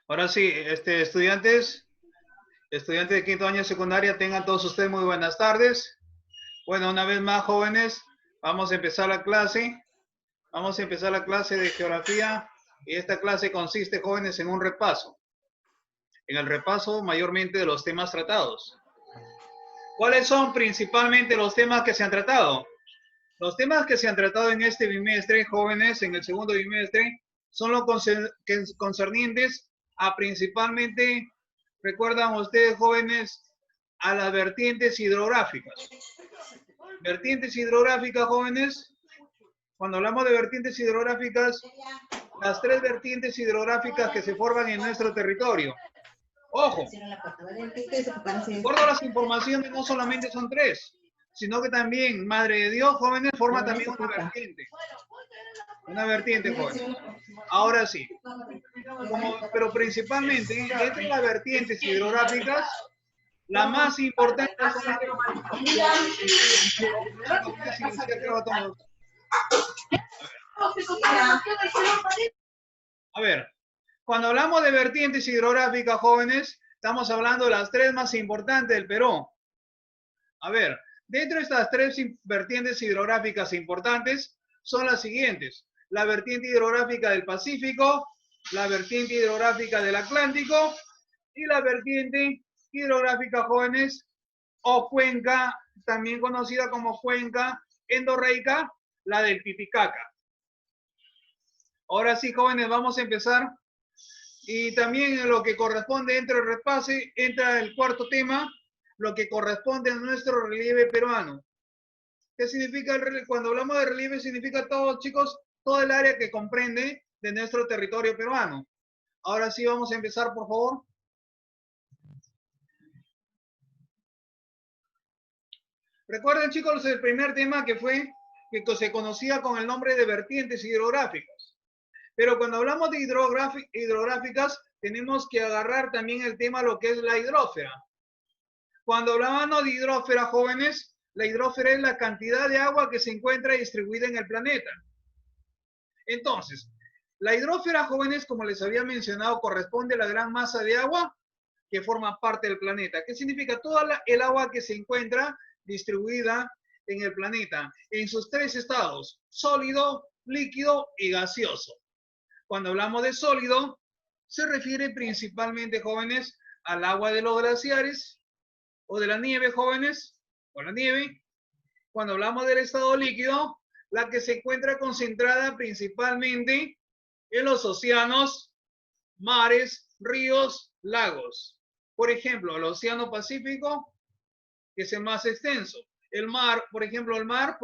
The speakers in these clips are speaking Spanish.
Ahora sí, estudiantes de quinto año de secundaria, tengan todos ustedes muy buenas tardes. Bueno, una vez más, jóvenes, vamos a empezar la clase. Vamos a empezar la clase de geografía y esta clase consiste, jóvenes, en un repaso. En el repaso mayormente de los temas tratados. ¿Cuáles son principalmente los temas que se han tratado? Los temas que se han tratado en este bimestre, jóvenes, en el segundo bimestre, son los concernientes a principalmente, recuerdan ustedes, jóvenes, a las vertientes hidrográficas. Vertientes hidrográficas, jóvenes, cuando hablamos de vertientes hidrográficas, las tres vertientes hidrográficas que se forman en nuestro territorio. Ojo, de acuerdo a las informaciones, no solamente son tres, sino que también Madre de Dios, jóvenes, forma también una vertiente. Una vertiente, jóvenes. Ahora sí, pero principalmente entre las vertientes hidrográficas, la más importante son las A ver, cuando hablamos de vertientes hidrográficas, jóvenes, estamos hablando de las tres más importantes del Perú. A ver, dentro de estas tres vertientes hidrográficas importantes son las siguientes. La vertiente hidrográfica del Pacífico, la vertiente hidrográfica del Atlántico y la vertiente hidrográfica, jóvenes, o cuenca, también conocida como cuenca endorreica, la del Titicaca. Ahora sí, jóvenes, vamos a empezar. Y también en lo que corresponde dentro del repase, entra el cuarto tema, lo que corresponde a nuestro relieve peruano. ¿Qué significa el relieve? Cuando hablamos de relieve, significa todo, chicos, todo el área que comprende de nuestro territorio peruano. Ahora sí, vamos a empezar, por favor. Recuerden, chicos, el primer tema que fue que se conocía con el nombre de vertientes hidrográficas. Pero cuando hablamos de hidrográficas, tenemos que agarrar también el tema lo que es la hidrósfera. Cuando hablábamos de hidrósfera, jóvenes, la hidrósfera es la cantidad de agua que se encuentra distribuida en el planeta. Entonces, la hidrósfera, jóvenes, como les había mencionado, corresponde a la gran masa de agua que forma parte del planeta. ¿Qué significa? Toda el agua que se encuentra distribuida en el planeta, en sus tres estados, sólido, líquido y gaseoso. Cuando hablamos de sólido, se refiere principalmente, jóvenes, al agua de los glaciares o de la nieve, jóvenes, o la nieve. Cuando hablamos del estado líquido, la que se encuentra concentrada principalmente en los océanos, mares, ríos, lagos. Por ejemplo, el océano Pacífico, que es el más extenso. El mar, por ejemplo, el mar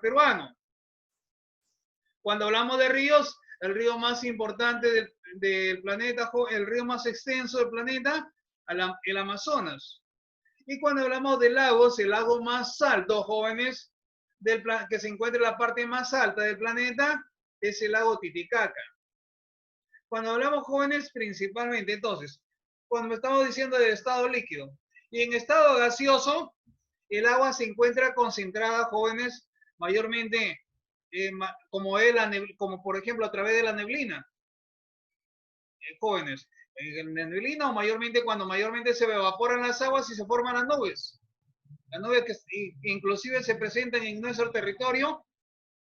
peruano. Cuando hablamos de ríos, el río más importante del planeta, el río más extenso del planeta, el Amazonas. Y cuando hablamos de lagos, el lago más alto, jóvenes, que se encuentra en la parte más alta del planeta, es el lago Titicaca. Cuando hablamos, jóvenes, principalmente, entonces, cuando estamos diciendo del estado líquido, y en estado gaseoso, el agua se encuentra concentrada, jóvenes, mayormente como por ejemplo a través de la neblina. Jóvenes, en la neblina o mayormente cuando mayormente se evaporan las aguas y se forman las nubes. Las nubes que inclusive se presentan en nuestro territorio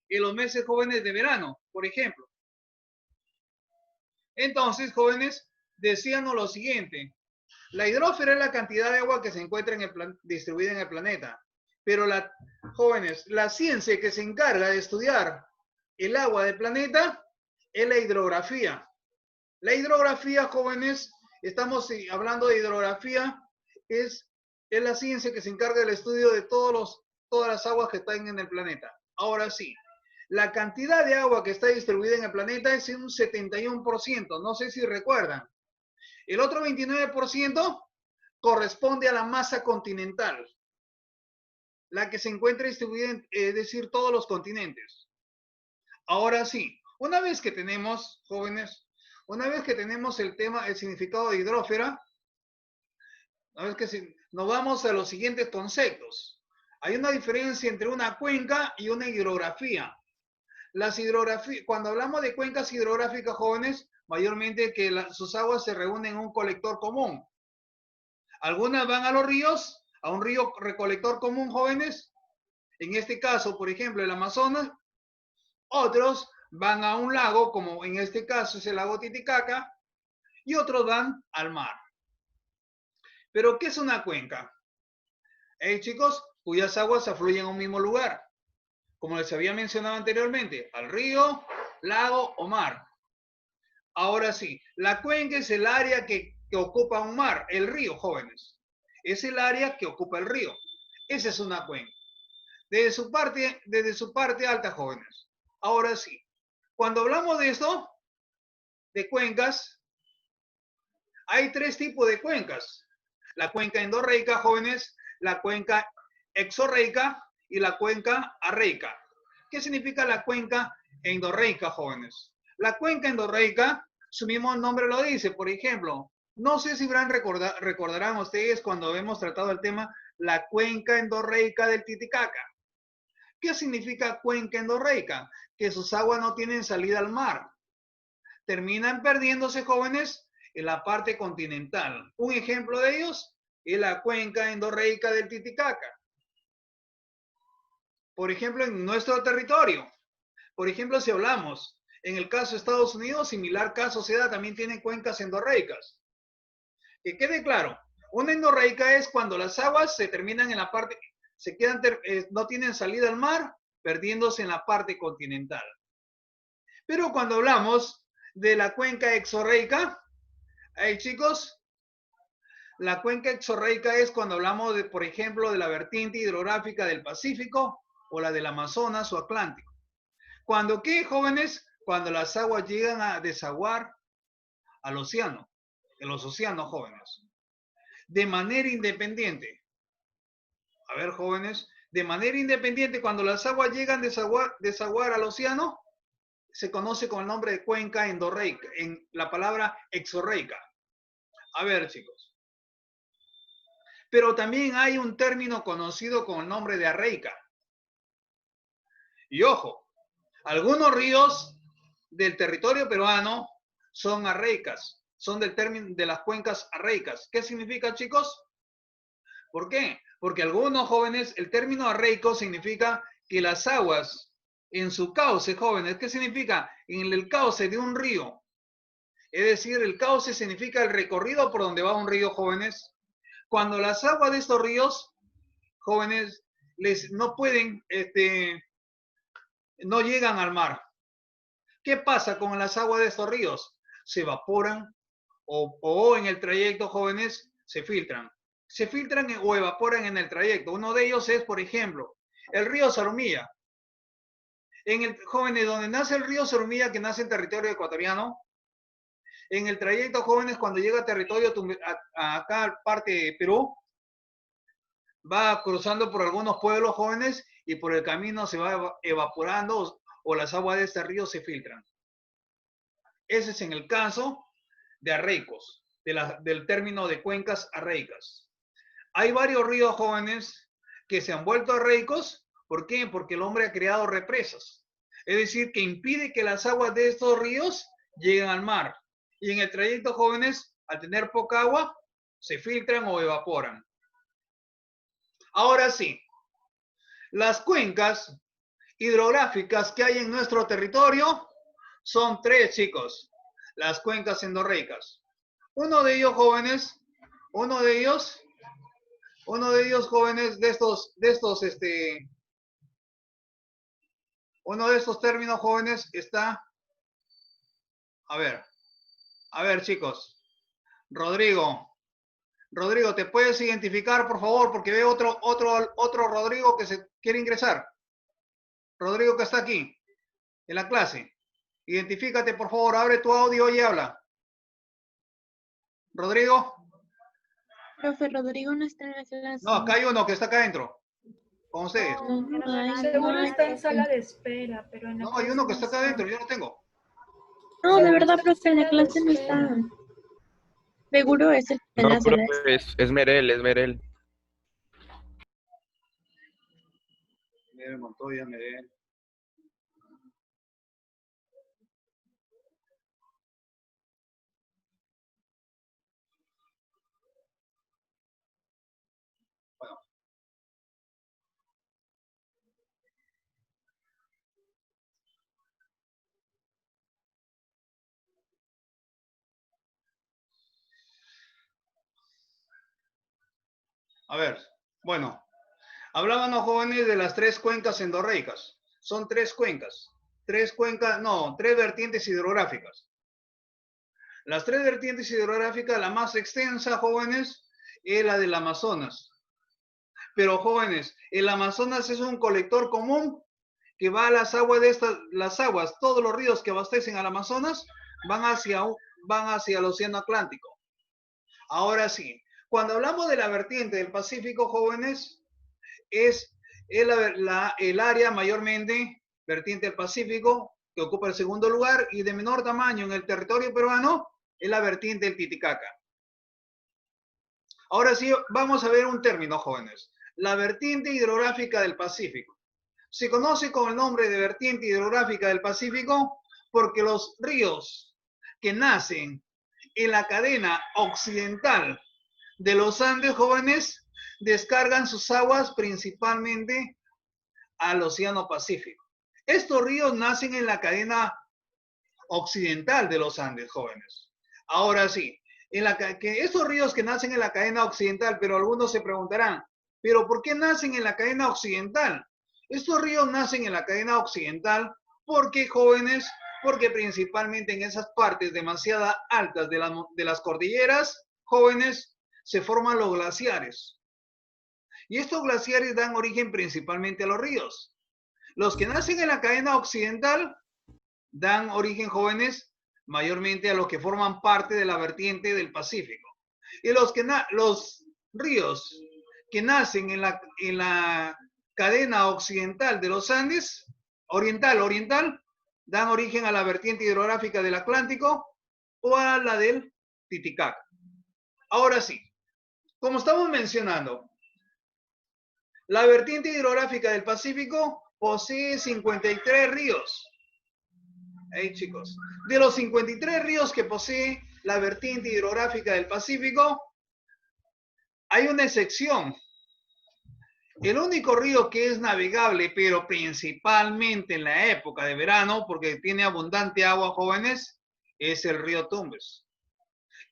en los meses jóvenes de verano, por ejemplo. Entonces, jóvenes, decíamos lo siguiente. La hidrósfera es la cantidad de agua que se encuentra distribuida en el planeta. Pero, jóvenes, la ciencia que se encarga de estudiar el agua del planeta es la hidrografía. La hidrografía, jóvenes, estamos hablando de hidrografía, es la ciencia que se encarga del estudio de todas las aguas que están en el planeta. Ahora sí, la cantidad de agua que está distribuida en el planeta es un 71%, no sé si recuerdan. El otro 29% corresponde a la masa continental, la que se encuentra distribuida, es decir, todos los continentes. Ahora sí, una vez que tenemos, jóvenes, una vez que tenemos el significado de hidrósfera, nos vamos a los siguientes conceptos. Hay una diferencia entre una cuenca y una hidrografía. Cuando hablamos de cuencas hidrográficas, jóvenes, mayormente que sus aguas se reúnen en un colector común. Algunas van a los ríos, a un río recolector común, jóvenes. En este caso, por ejemplo, el Amazonas. Otros van a un lago, como en este caso es el lago Titicaca, y otros van al mar. ¿Pero qué es una cuenca? Chicos, cuyas aguas afluyen a un mismo lugar, como les había mencionado anteriormente, al río, lago o mar. Ahora sí, la cuenca es el área que ocupa un mar, el río, jóvenes. Es el área que ocupa el río. Esa es una cuenca. Desde su parte alta, jóvenes. Ahora sí, cuando hablamos de esto, de cuencas, hay tres tipos de cuencas. La cuenca endorreica, jóvenes, la cuenca exorreica y la cuenca arreica. ¿Qué significa la cuenca endorreica, jóvenes? La cuenca endorreica, su mismo nombre lo dice. Por ejemplo, no sé si recordarán ustedes cuando hemos tratado el tema la cuenca endorreica del Titicaca. ¿Qué significa cuenca endorreica? Que sus aguas no tienen salida al mar. Terminan perdiéndose, jóvenes, en la parte continental. Un ejemplo de ellos es la cuenca endorreica del Titicaca. Por ejemplo, en nuestro territorio. Por ejemplo, si hablamos en el caso de Estados Unidos, similar caso se da, también tienen cuencas endorreicas. Que quede claro, una endorreica es cuando las aguas se terminan en la parte, se quedan, no tienen salida al mar, perdiéndose en la parte continental. Pero cuando hablamos de la cuenca exorreica, chicos, la cuenca exorreica es cuando hablamos de, por ejemplo, de la vertiente hidrográfica del Pacífico o la del Amazonas o Atlántico. ¿Cuándo qué, jóvenes? Cuando las aguas llegan a desaguar al océano, en los océanos, jóvenes, de manera independiente. A ver, jóvenes, de manera independiente, cuando las aguas llegan a desaguar al océano, se conoce con el nombre de cuenca endorreica, en la palabra exorreica. A ver, chicos. Pero también hay un término conocido con el nombre de arreica. Y ojo, algunos ríos del territorio peruano son arreicas, son del término de las cuencas arreicas. ¿Qué significa, chicos? ¿Por qué? Porque algunos jóvenes, el término arreico significa que las aguas en su cauce, jóvenes, ¿qué significa? En el cauce de un río. Es decir, el cauce significa el recorrido por donde va un río, jóvenes. Cuando las aguas de estos ríos, jóvenes, no pueden, no llegan al mar. ¿Qué pasa con las aguas de estos ríos? Se evaporan o en el trayecto, jóvenes, se filtran. Se filtran o evaporan en el trayecto. Uno de ellos es, por ejemplo, el río Zarumilla. En el, jóvenes, donde nace el río Zarumilla, que nace en territorio ecuatoriano, en el trayecto, jóvenes, cuando llega a territorio, acá parte de Perú, va cruzando por algunos pueblos, jóvenes, y por el camino se va evaporando o las aguas de este río se filtran. Ese es en el caso de arreicos, del término de cuencas arreicas. Hay varios ríos, jóvenes, que se han vuelto arreicos. ¿Por qué? Porque el hombre ha creado represas. Es decir, que impide que las aguas de estos ríos lleguen al mar. Y en el trayecto, jóvenes, al tener poca agua, se filtran o evaporan. Ahora sí, las cuencas hidrográficas que hay en nuestro territorio son tres, chicos. Las cuencas endorreicas. Uno de ellos, jóvenes, uno de ellos, jóvenes, uno de estos términos, jóvenes, está, a ver, chicos, Rodrigo, ¿te puedes identificar, por favor? Porque veo otro Rodrigo que se quiere ingresar. Rodrigo que está aquí, en la clase. Identifícate, por favor, abre tu audio y habla. Rodrigo. Profe, Rodrigo no está en la clase. No, acá hay uno que está acá adentro, con ustedes. Seguro está en sala de espera, pero en la No, hay uno que está acá adentro, yo no tengo. No, de verdad, profe, en la clase no está. Seguro es el que No, en la sala. profe, es Merel, es Merel. Merel Montoya, Merel. A ver, bueno, hablábamos jóvenes de las tres cuencas endorreicas. Son tres cuencas. Tres vertientes hidrográficas. Las tres vertientes hidrográficas, la más extensa, jóvenes, es la del Amazonas. Pero, jóvenes, el Amazonas es un colector común que va a las aguas, todos los ríos que abastecen al Amazonas van hacia el Océano Atlántico. Ahora sí, cuando hablamos de la vertiente del Pacífico, jóvenes, es el área mayormente vertiente del Pacífico, que ocupa el segundo lugar, y de menor tamaño en el territorio peruano, es la vertiente del Titicaca. Ahora sí, vamos a ver un término, jóvenes. La vertiente hidrográfica del Pacífico. Se conoce con el nombre de vertiente hidrográfica del Pacífico porque los ríos que nacen en la cadena occidental de los Andes, jóvenes, descargan sus aguas principalmente al Océano Pacífico. Estos ríos nacen en la cadena occidental de los Andes, jóvenes. Ahora sí, que estos ríos que nacen en la cadena occidental, pero algunos se preguntarán, ¿pero por qué nacen en la cadena occidental? Estos ríos nacen en la cadena occidental porque, jóvenes, porque principalmente en esas partes demasiado altas de las cordilleras, jóvenes, se forman los glaciares. Y estos glaciares dan origen principalmente a los ríos. Los que nacen en la cadena occidental dan origen, jóvenes, mayormente a los que forman parte de la vertiente del Pacífico. Y los ríos que nacen en la cadena occidental de los Andes, oriental, dan origen a la vertiente hidrográfica del Atlántico o a la del Titicaca. Ahora sí, como estamos mencionando, la vertiente hidrográfica del Pacífico posee 53 ríos. Hey, chicos, de los 53 ríos que posee la vertiente hidrográfica del Pacífico, hay una excepción. El único río que es navegable, pero principalmente en la época de verano, porque tiene abundante agua, jóvenes, es el río Tumbes.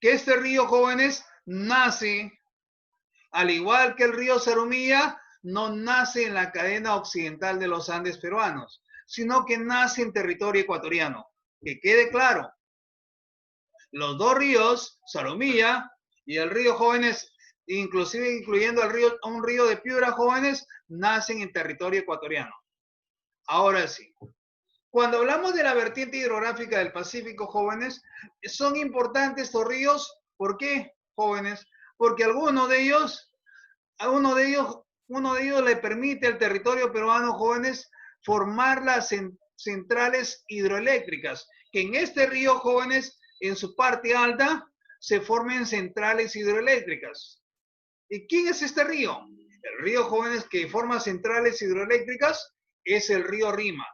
Que este río, jóvenes, nace, al igual que el río Zarumilla, no nace en la cadena occidental de los Andes peruanos, sino que nace en territorio ecuatoriano. Que quede claro, los dos ríos, Zarumilla y el río, jóvenes, inclusive incluyendo un río de Piura, jóvenes, nacen en territorio ecuatoriano. Ahora sí, cuando hablamos de la vertiente hidrográfica del Pacífico, jóvenes, son importantes estos ríos. ¿Por qué, jóvenes? Porque uno de ellos le permite al territorio peruano, jóvenes, formar las centrales hidroeléctricas, que en este río, jóvenes, en su parte alta, se formen centrales hidroeléctricas. ¿Y quién es este río? El río, jóvenes, que forma centrales hidroeléctricas es el río Rima.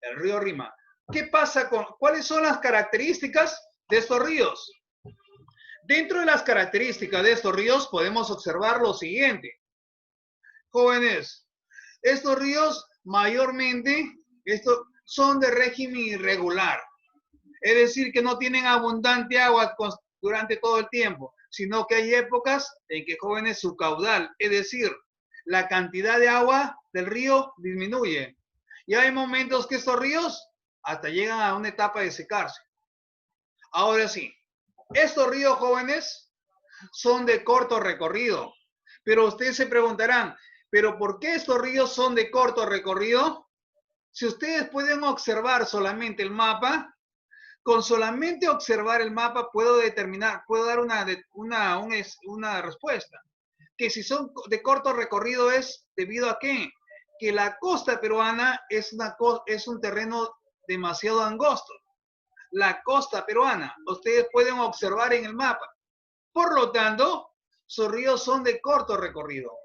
El río Rima. ¿Qué pasa cuáles son las características de estos ríos? Dentro de las características de estos ríos podemos observar lo siguiente. Jóvenes, estos ríos mayormente son de régimen irregular. Es decir, que no tienen abundante agua durante todo el tiempo, sino que hay épocas en que, jóvenes, su caudal, es decir, la cantidad de agua del río disminuye. Y hay momentos que estos ríos hasta llegan a una etapa de secarse. Ahora sí, estos ríos, jóvenes, son de corto recorrido. Pero ustedes se preguntarán, ¿pero por qué estos ríos son de corto recorrido? Si ustedes pueden observar solamente el mapa, con solamente observar el mapa puedo dar una respuesta. Que si son de corto recorrido es debido a qué? Que la costa peruana es un terreno demasiado angosto. La costa peruana, ustedes pueden observar en el mapa. Por lo tanto, sus ríos son de corto recorrido.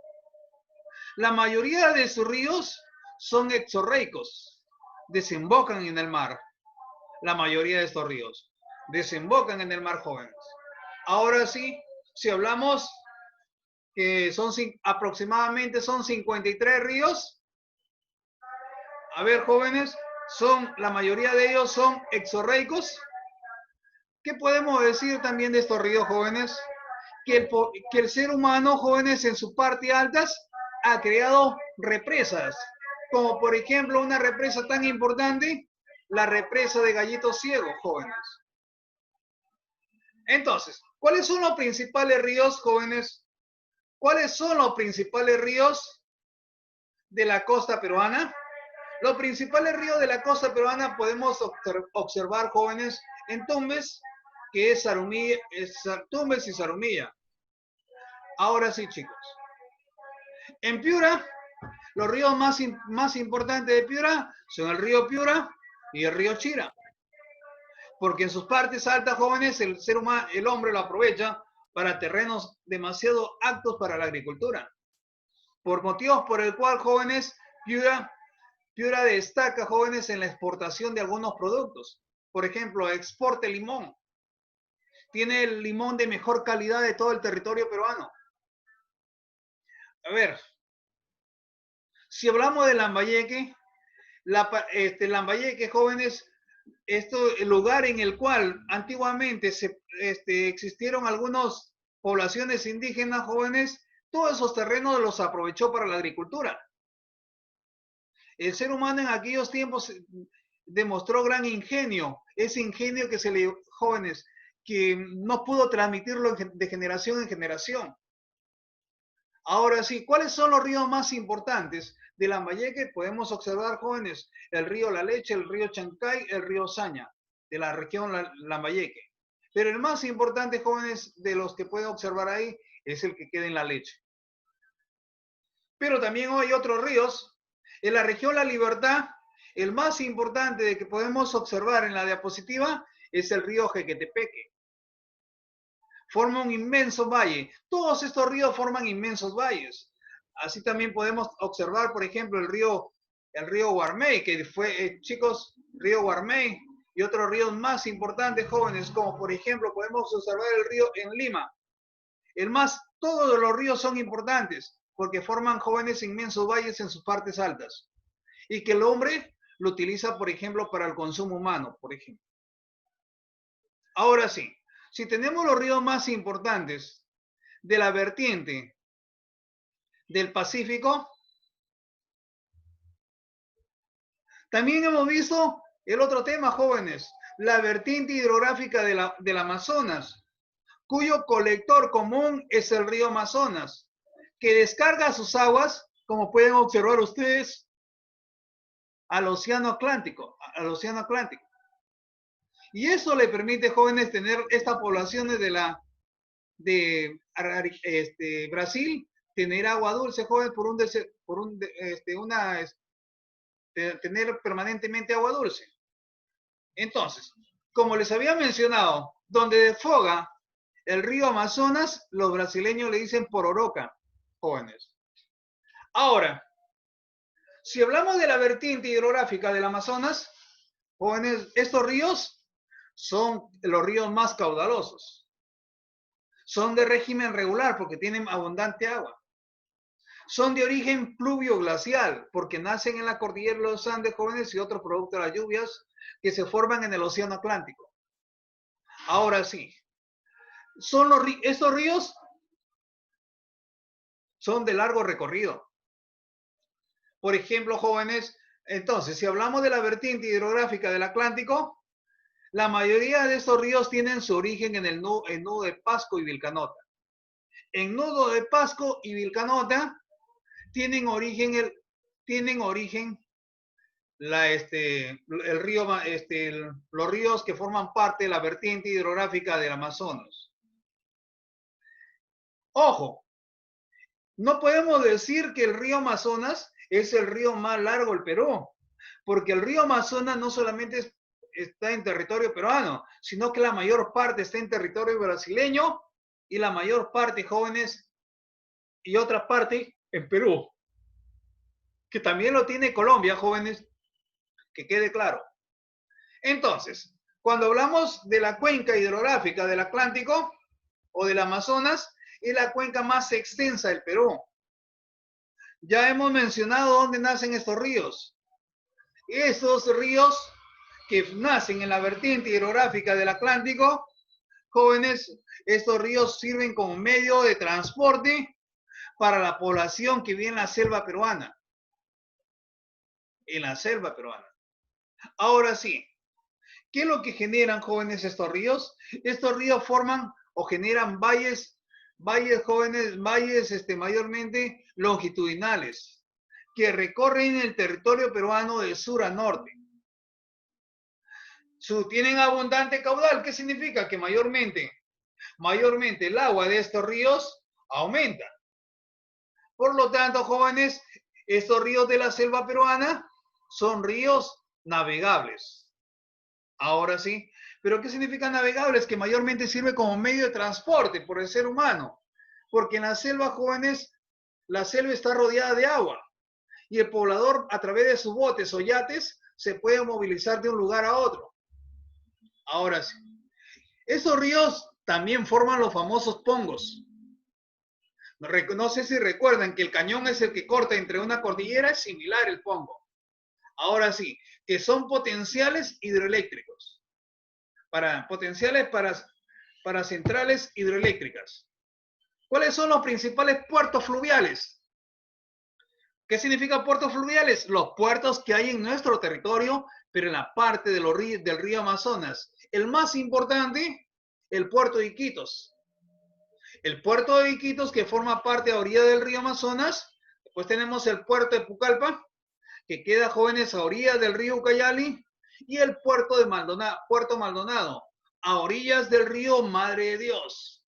La mayoría de sus ríos son exorreicos, desembocan en el mar. La mayoría de estos ríos desembocan en el mar, jóvenes. Ahora sí, si hablamos que aproximadamente son 53 ríos, a ver, jóvenes, la mayoría de ellos son exorreicos. ¿Qué podemos decir también de estos ríos, jóvenes? que el ser humano, jóvenes, en sus partes altas, ha creado represas, como por ejemplo una represa tan importante, la represa de Gallito Ciego, jóvenes. Entonces, ¿cuáles son los principales ríos, jóvenes? ¿Cuáles son los principales ríos de la costa peruana? Los principales ríos de la costa peruana podemos observar, jóvenes, en Tumbes, que es Tumbes y Zarumilla. Ahora sí, chicos. En Piura, los ríos más importantes de Piura son el río Piura y el río Chira. Porque en sus partes altas, jóvenes, el hombre lo aprovecha para terrenos demasiado aptos para la agricultura. Por motivos por el cual, jóvenes, Piura destaca, jóvenes, en la exportación de algunos productos. Por ejemplo, exporta limón. Tiene el limón de mejor calidad de todo el territorio peruano. A ver, si hablamos de Lambayeque, Lambayeque, jóvenes, el lugar en el cual antiguamente existieron algunas poblaciones indígenas, jóvenes, todos esos terrenos los aprovechó para la agricultura. El ser humano en aquellos tiempos demostró gran ingenio, ese ingenio jóvenes, que no pudo transmitirlo de generación en generación. Ahora sí, ¿cuáles son los ríos más importantes de Lambayeque? Podemos observar, jóvenes, el río La Leche, el río Chancay, el río Saña, de la región Lambayeque. Pero el más importante, jóvenes, de los que pueden observar ahí, es el que queda en La Leche. Pero también hay otros ríos. En la región La Libertad, el más importante de que podemos observar en la diapositiva es el río Jequetepeque. Forma un inmenso valle. Todos estos ríos forman inmensos valles. Así también podemos observar, por ejemplo, el río Guarmey, que fue, chicos, río Guarmey, y otros ríos más importantes, jóvenes, como por ejemplo podemos observar el río en Lima. Todos los ríos son importantes, porque forman, jóvenes, inmensos valles en sus partes altas. Y que el hombre lo utiliza, por ejemplo, para el consumo humano, por ejemplo. Ahora sí. Si tenemos los ríos más importantes de la vertiente del Pacífico, también hemos visto el otro tema, jóvenes, la vertiente hidrográfica del Amazonas, cuyo colector común es el río Amazonas, que descarga sus aguas, como pueden observar ustedes, al Océano Atlántico. Y eso le permite, jóvenes, tener estas poblaciones de Brasil, tener agua dulce, jóvenes, tener permanentemente agua dulce. Entonces, como les había mencionado, donde desfoga el río Amazonas, los brasileños le dicen Pororoca, jóvenes. Ahora, si hablamos de la vertiente hidrográfica del Amazonas, jóvenes, estos ríos son los ríos más caudalosos. Son de régimen regular porque tienen abundante agua. Son de origen pluvio-glacial porque nacen en la cordillera de los Andes, jóvenes, y otros producto de las lluvias que se forman en el Océano Atlántico. Ahora sí, estos ríos son de largo recorrido. Por ejemplo, jóvenes, entonces, si hablamos de la vertiente hidrográfica del Atlántico, la mayoría de estos ríos tienen su origen en el nudo de Pasco y Vilcanota. En nudo de Pasco y Vilcanota tienen origen los ríos que forman parte de la vertiente hidrográfica del Amazonas. Ojo, no podemos decir que el río Amazonas es el río más largo del Perú, porque el río Amazonas no solamente está en territorio peruano, sino que la mayor parte está en territorio brasileño y la mayor parte, jóvenes, y otra parte en Perú, que también lo tiene Colombia, jóvenes, que quede claro. Entonces, cuando hablamos de la cuenca hidrográfica del Atlántico o del Amazonas, es la cuenca más extensa del Perú. Ya hemos mencionado dónde nacen estos ríos. Estos ríos que nacen en la vertiente hidrográfica del Atlántico, Jóvenes, estos ríos sirven como medio de transporte para la población que vive en la selva peruana. En la selva peruana. Ahora sí, ¿qué es lo que generan, jóvenes, estos ríos? Estos ríos forman o generan valles jóvenes, valles mayormente longitudinales, que recorren el territorio peruano de sur a norte. Tienen abundante caudal. ¿Qué significa? Que mayormente el agua de estos ríos aumenta. Por lo tanto, jóvenes, estos ríos de la selva peruana son ríos navegables. Ahora sí, pero ¿qué significa navegables? Que mayormente sirve como medio de transporte por el ser humano. Porque en la selva, jóvenes, la selva está rodeada de agua. Y el poblador, a través de sus botes o yates, se puede movilizar de un lugar a otro. Ahora sí. Estos ríos también forman los famosos pongos. No sé si recuerdan que el cañón es el que corta entre una cordillera, es similar el pongo. Ahora sí, que son potenciales hidroeléctricos. Potenciales para centrales hidroeléctricas. ¿Cuáles son los principales puertos fluviales? ¿Qué significa puertos fluviales? Los puertos que hay en nuestro territorio, pero en la parte del río Amazonas. El más importante, el puerto de Iquitos. El puerto de Iquitos, que forma parte a orilla del río Amazonas. Después tenemos el puerto de Pucallpa, que queda, jóvenes, a orillas del río Ucayali. Y el puerto de Puerto Maldonado, a orillas del río Madre de Dios.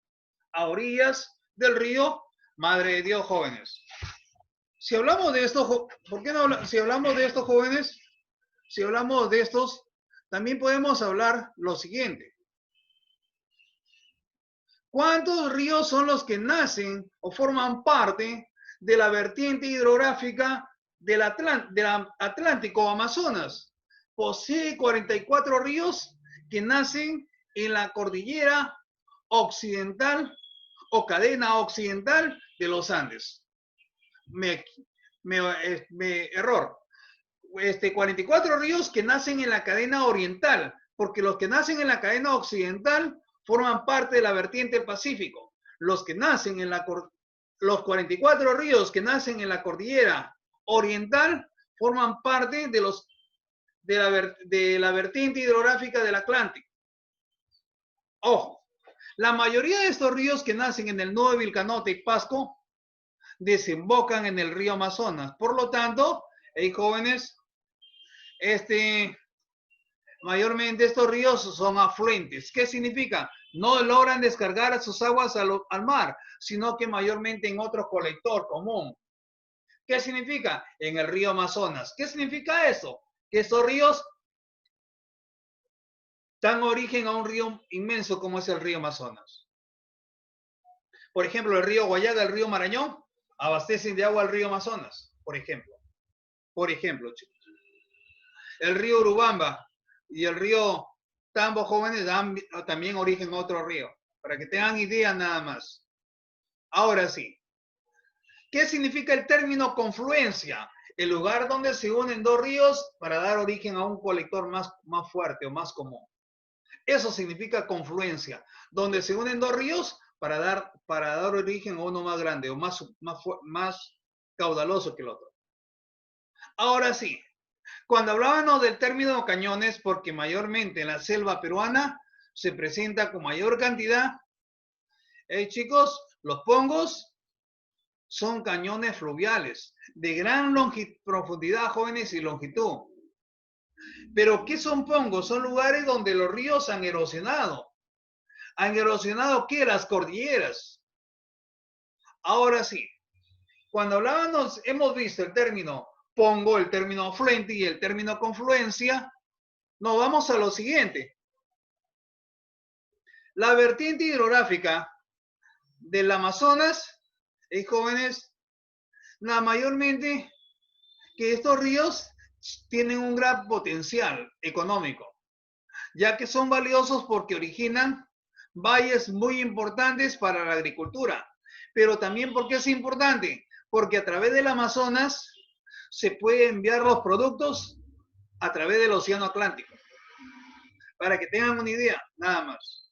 A orillas del río Madre de Dios, jóvenes. Si hablamos de esto, ¿por qué no hablamos? Si hablamos de estos, jóvenes, si hablamos de estos, también podemos hablar lo siguiente. ¿Cuántos ríos son los que nacen o forman parte de la vertiente hidrográfica del Atlántico Amazonas? Posee 44 ríos que nacen en la cordillera occidental o cadena occidental de los Andes. Error. 44 ríos que nacen en la cadena oriental, porque los que nacen en la cadena occidental forman parte de la vertiente Pacífico. Los 44 ríos que nacen en la cordillera oriental forman parte de la vertiente hidrográfica del Atlántico. Ojo, la mayoría de estos ríos que nacen en el nudo de Vilcanote y Pasco desembocan en el río Amazonas. Por lo tanto, jóvenes, mayormente estos ríos son afluentes. ¿Qué significa? No logran descargar sus aguas al mar, sino que mayormente en otro colector común. ¿Qué significa? En el río Amazonas. ¿Qué significa eso? Que estos ríos dan origen a un río inmenso como es el río Amazonas. Por ejemplo, el río Guayaga, el río Marañón, abastecen de agua al río Amazonas, por ejemplo. Por ejemplo, chicos. El río Urubamba y el río Tambo, jóvenes, dan también origen a otro río, para que tengan idea nada más. Ahora sí. ¿Qué significa el término confluencia? El lugar donde se unen dos ríos para dar origen a un colector más fuerte o más común. Eso significa confluencia, donde se unen dos ríos para dar origen a uno más grande o más caudaloso que el otro. Ahora sí, cuando hablábamos del término cañones, porque mayormente en la selva peruana se presenta con mayor cantidad, chicos, los pongos son cañones fluviales de gran profundidad, jóvenes, y longitud. Pero ¿qué son pongos? Son lugares donde los ríos han erosionado. ¿Han erosionado qué? Las cordilleras. Ahora sí, cuando hablábamos, hemos visto el término pongo, el término afluente y el término confluencia, nos vamos a lo siguiente. La vertiente hidrográfica del Amazonas, jóvenes, mayormente que estos ríos tienen un gran potencial económico, ya que son valiosos porque originan valles muy importantes para la agricultura, pero también porque es importante, porque a través del Amazonas se pueden enviar los productos a través del Océano Atlántico, para que tengan una idea, nada más.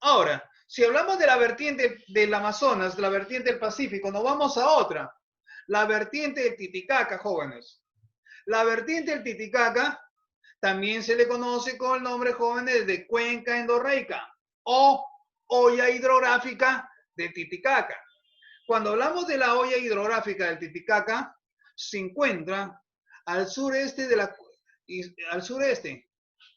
Ahora, si hablamos de la vertiente del Amazonas, de la vertiente del Pacífico, nos vamos a otra. La vertiente del Titicaca, jóvenes. La vertiente del Titicaca también se le conoce con el nombre, jóvenes, de cuenca endorreica o olla hidrográfica del Titicaca. Cuando hablamos de la olla hidrográfica del Titicaca, se encuentra al sureste al sureste.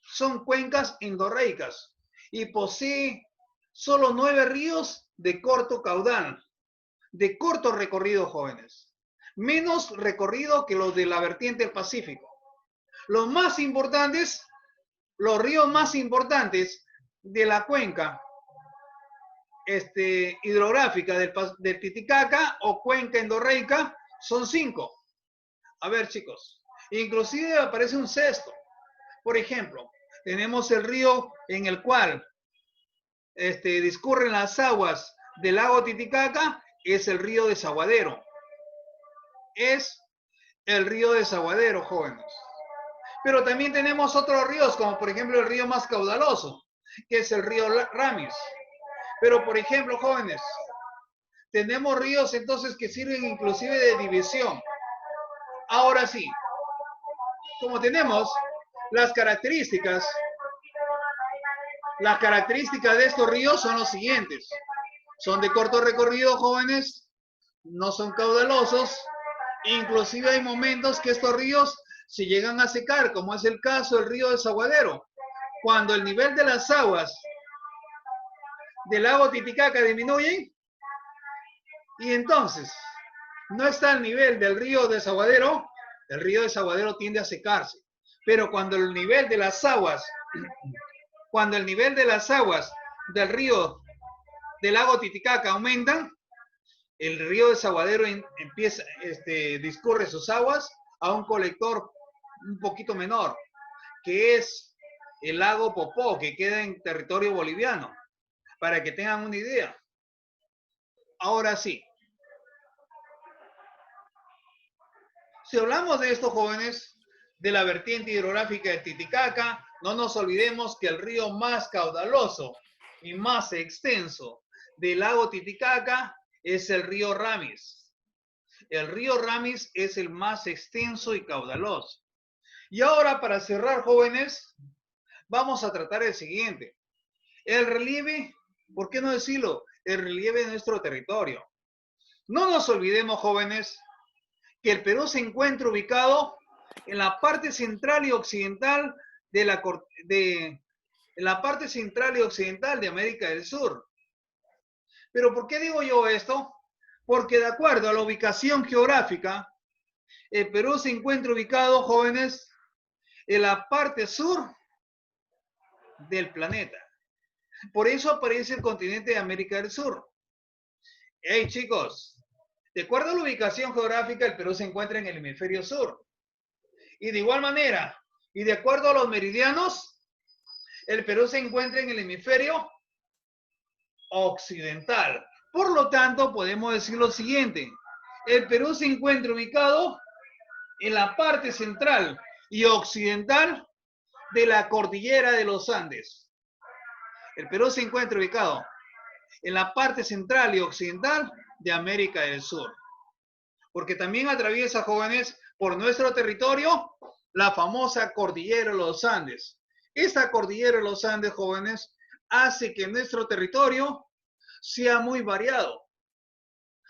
Son cuencas endorreicas y posee solo 9 ríos de corto caudal, de corto recorrido, jóvenes. Menos recorrido que los de la vertiente del Pacífico. Los más importantes, los ríos más importantes de la cuenca hidrográfica del Titicaca o cuenca endorreica son 5. A ver, chicos, inclusive aparece un sexto. Por ejemplo, tenemos el río en el cual discurren las aguas del lago Titicaca, es el río Desaguadero. Es el río Desaguadero, jóvenes. Pero también tenemos otros ríos, como por ejemplo el río más caudaloso, que es el río Ramis. Pero por ejemplo, jóvenes, tenemos ríos entonces que sirven inclusive de división. Ahora sí, como tenemos las características de estos ríos son los siguientes. Son de corto recorrido, jóvenes, no son caudalosos, inclusive hay momentos que estos ríos se llegan a secar, como es el caso del río Desaguadero. Cuando el nivel de las aguas del lago Titicaca disminuye y entonces no está al nivel del río Desaguadero, el río Desaguadero tiende a secarse. Pero cuando el nivel de las aguas del río del lago Titicaca aumentan, el río Desaguadero discurre sus aguas a un colector un poquito menor, que es el lago Popó, que queda en territorio boliviano, para que tengan una idea. Ahora sí, si hablamos de estos jóvenes, de la vertiente hidrográfica de Titicaca, no nos olvidemos que el río más caudaloso y más extenso del lago Titicaca es el río Ramis. El río Ramis es el más extenso y caudaloso. Y ahora, para cerrar, jóvenes, vamos a tratar el siguiente. El relieve, ¿por qué no decirlo? El relieve de nuestro territorio. No nos olvidemos, jóvenes, que el Perú se encuentra ubicado en la parte central y occidental de América del Sur. ¿Pero por qué digo yo esto? Porque de acuerdo a la ubicación geográfica, el Perú se encuentra ubicado, jóvenes, en la parte sur del planeta. Por eso aparece el continente de América del Sur. Hey, chicos, de acuerdo a la ubicación geográfica, el Perú se encuentra en el hemisferio sur. Y de igual manera, y de acuerdo a los meridianos, el Perú se encuentra en el hemisferio occidental. Por lo tanto, podemos decir lo siguiente. El Perú se encuentra ubicado en la parte central y occidental de la cordillera de los Andes. El Perú se encuentra ubicado en la parte central y occidental de América del Sur. Porque también atraviesa, jóvenes, por nuestro territorio, la famosa cordillera de los Andes. Esta cordillera de los Andes, jóvenes, hace que nuestro territorio sea muy variado.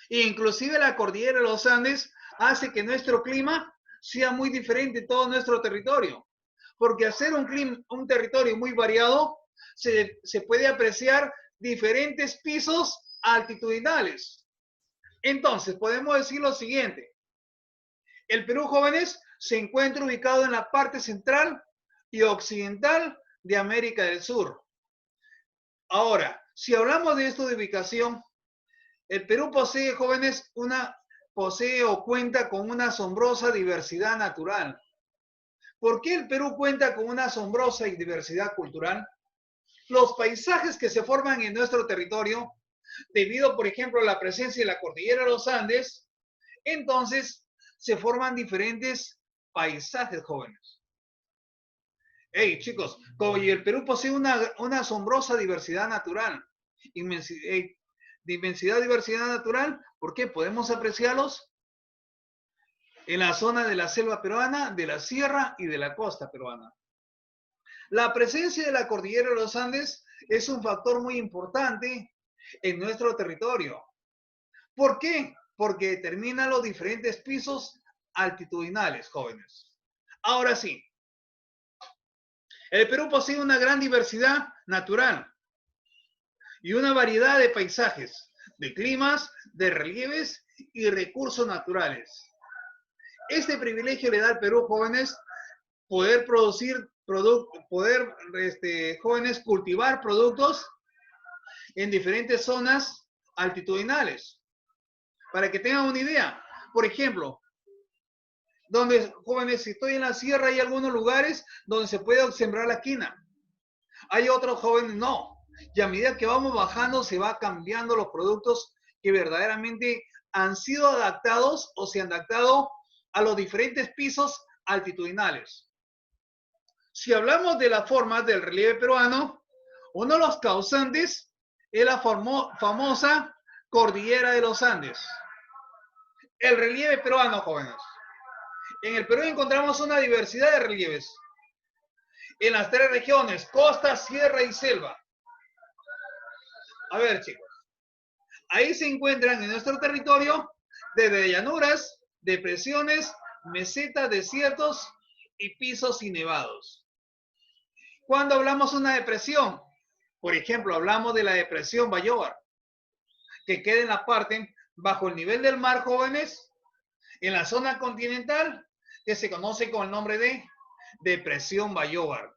Inclusive la cordillera de los Andes hace que nuestro clima sea muy diferente en todo nuestro territorio. Porque al ser un territorio muy variado, se puede apreciar diferentes pisos altitudinales. Entonces, podemos decir lo siguiente. El Perú, jóvenes, se encuentra ubicado en la parte central y occidental de América del Sur. Ahora, si hablamos de esto de ubicación, el Perú posee, jóvenes, posee o cuenta con una asombrosa diversidad natural. ¿Por qué el Perú cuenta con una asombrosa diversidad cultural? Los paisajes que se forman en nuestro territorio, debido, por ejemplo, a la presencia de la cordillera de los Andes, entonces se forman diferentes paisajes, jóvenes. Hey, chicos, como y el Perú posee una asombrosa diversidad natural. Diversidad natural, ¿por qué? Podemos apreciarlos en la zona de la selva peruana, de la sierra y de la costa peruana. La presencia de la cordillera de los Andes es un factor muy importante en nuestro territorio. ¿Por qué? Porque determina los diferentes pisos altitudinales, jóvenes. Ahora sí, el Perú posee una gran diversidad natural y una variedad de paisajes, de climas, de relieves y recursos naturales. Este privilegio le da al Perú, jóvenes, poder producir jóvenes cultivar productos en diferentes zonas altitudinales. Para que tengan una idea, por ejemplo, jóvenes, si estoy en la sierra, hay algunos lugares donde se puede sembrar la quina. Hay otros jóvenes no. Y a medida que vamos bajando, se va cambiando los productos que verdaderamente han sido adaptados o se han adaptado a los diferentes pisos altitudinales. Si hablamos de la forma del relieve peruano, uno de los causantes es la famosa cordillera de los Andes. El relieve peruano, jóvenes. En el Perú encontramos una diversidad de relieves. En las tres regiones, costa, sierra y selva. A ver, chicos. Ahí se encuentran en nuestro territorio desde llanuras, depresiones, mesetas, desiertos y pisos innevados. Cuando hablamos de una depresión, por ejemplo, hablamos de la depresión Bayobar, que queda en la parte bajo el nivel del mar, jóvenes, en la zona continental, que se conoce con el nombre de depresión Bayobar.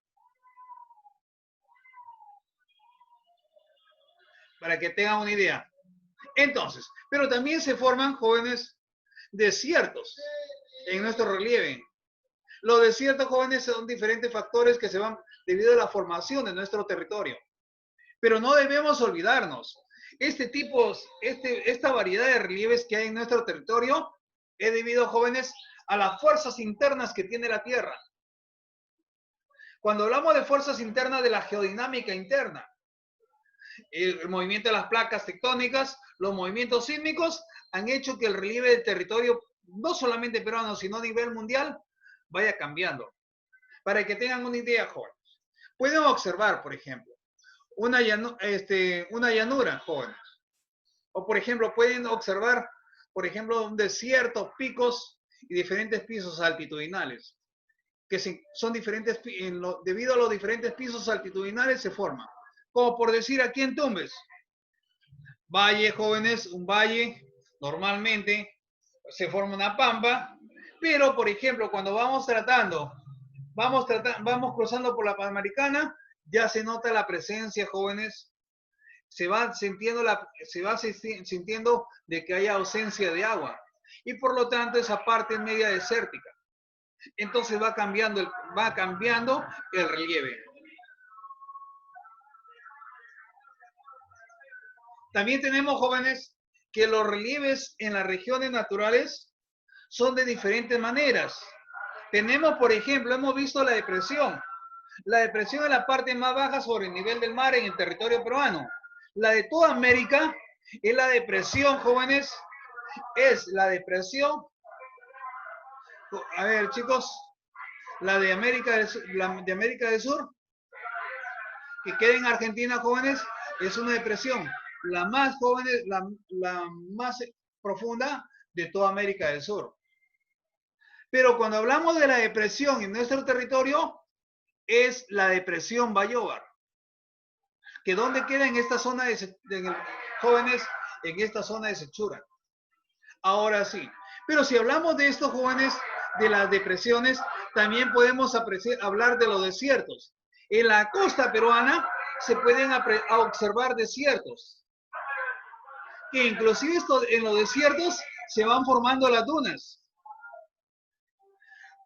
Para que tengan una idea. Entonces, pero también se forman, jóvenes, desiertos en nuestro relieve. Los desiertos, jóvenes, son diferentes factores que se van debido a la formación de nuestro territorio. Pero no debemos olvidarnos, esta variedad de relieves que hay en nuestro territorio es debido, jóvenes, a las fuerzas internas que tiene la Tierra. Cuando hablamos de fuerzas internas, de la geodinámica interna, el movimiento de las placas tectónicas, los movimientos sísmicos han hecho que el relieve del territorio, no solamente peruano, sino a nivel mundial, vaya cambiando. Para que tengan una idea, jóvenes. Pueden observar, por ejemplo, una llanura, jóvenes. O, por ejemplo, pueden observar, por ejemplo, un desierto, picos y diferentes pisos altitudinales, que son diferentes, debido a los diferentes pisos altitudinales se forman. Como por decir aquí en Tumbes, valle, jóvenes, un valle, normalmente se forma una pampa, pero por ejemplo, cuando vamos cruzando por la Panamericana, ya se nota la presencia, jóvenes, se va sintiendo de que hay ausencia de agua, y por lo tanto esa parte es media desértica. Entonces va cambiando el relieve. También tenemos, jóvenes, que los relieves en las regiones naturales son de diferentes maneras. Tenemos, por ejemplo, hemos visto la depresión. La depresión es la parte más baja sobre el nivel del mar en el territorio peruano. La de toda América es la depresión, jóvenes, es la depresión. A ver, chicos, la de América del Sur, que queda en Argentina, jóvenes, es una depresión. La más jóvenes, la más profunda de toda América del Sur. Pero cuando hablamos de la depresión en nuestro territorio, es la depresión Bayobar. ¿Que dónde queda en esta zona jóvenes? En esta zona de Sechura. Ahora sí. Pero si hablamos de estos jóvenes, de las depresiones, también podemos hablar de los desiertos. En la costa peruana se pueden observar desiertos. Que inclusive en los desiertos se van formando las dunas.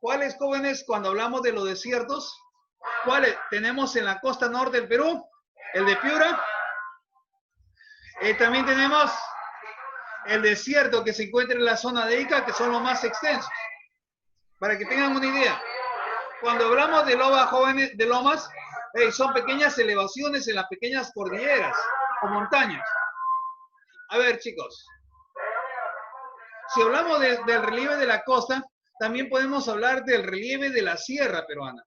¿Cuáles, jóvenes, cuando hablamos de los desiertos? ¿Cuáles tenemos en la costa norte del Perú? El de Piura. También tenemos el desierto que se encuentra en la zona de Ica, que son los más extensos. Para que tengan una idea. Cuando hablamos de lomas, jóvenes, de lomas, son pequeñas elevaciones en las pequeñas cordilleras o montañas. A ver, chicos. Si hablamos del relieve de la costa, también podemos hablar del relieve de la sierra peruana.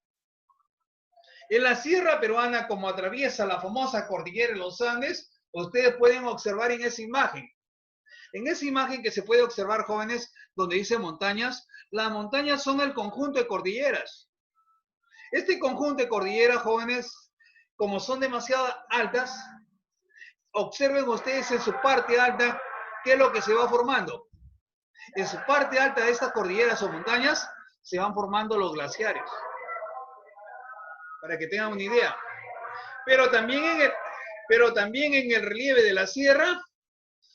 En la sierra peruana, como atraviesa la famosa cordillera de los Andes, ustedes pueden observar en esa imagen. En esa imagen que se puede observar, jóvenes, donde dice montañas, las montañas son el conjunto de cordilleras. Este conjunto de cordilleras, jóvenes, como son demasiado altas, observen ustedes en su parte alta qué es lo que se va formando. En su parte alta de estas cordilleras o montañas se van formando los glaciares. Para que tengan una idea. Pero también en el relieve de la sierra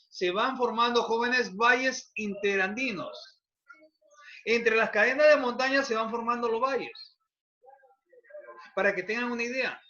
se van formando, jóvenes, valles interandinos. Entre las cadenas de montañas se van formando los valles. Para que tengan una idea.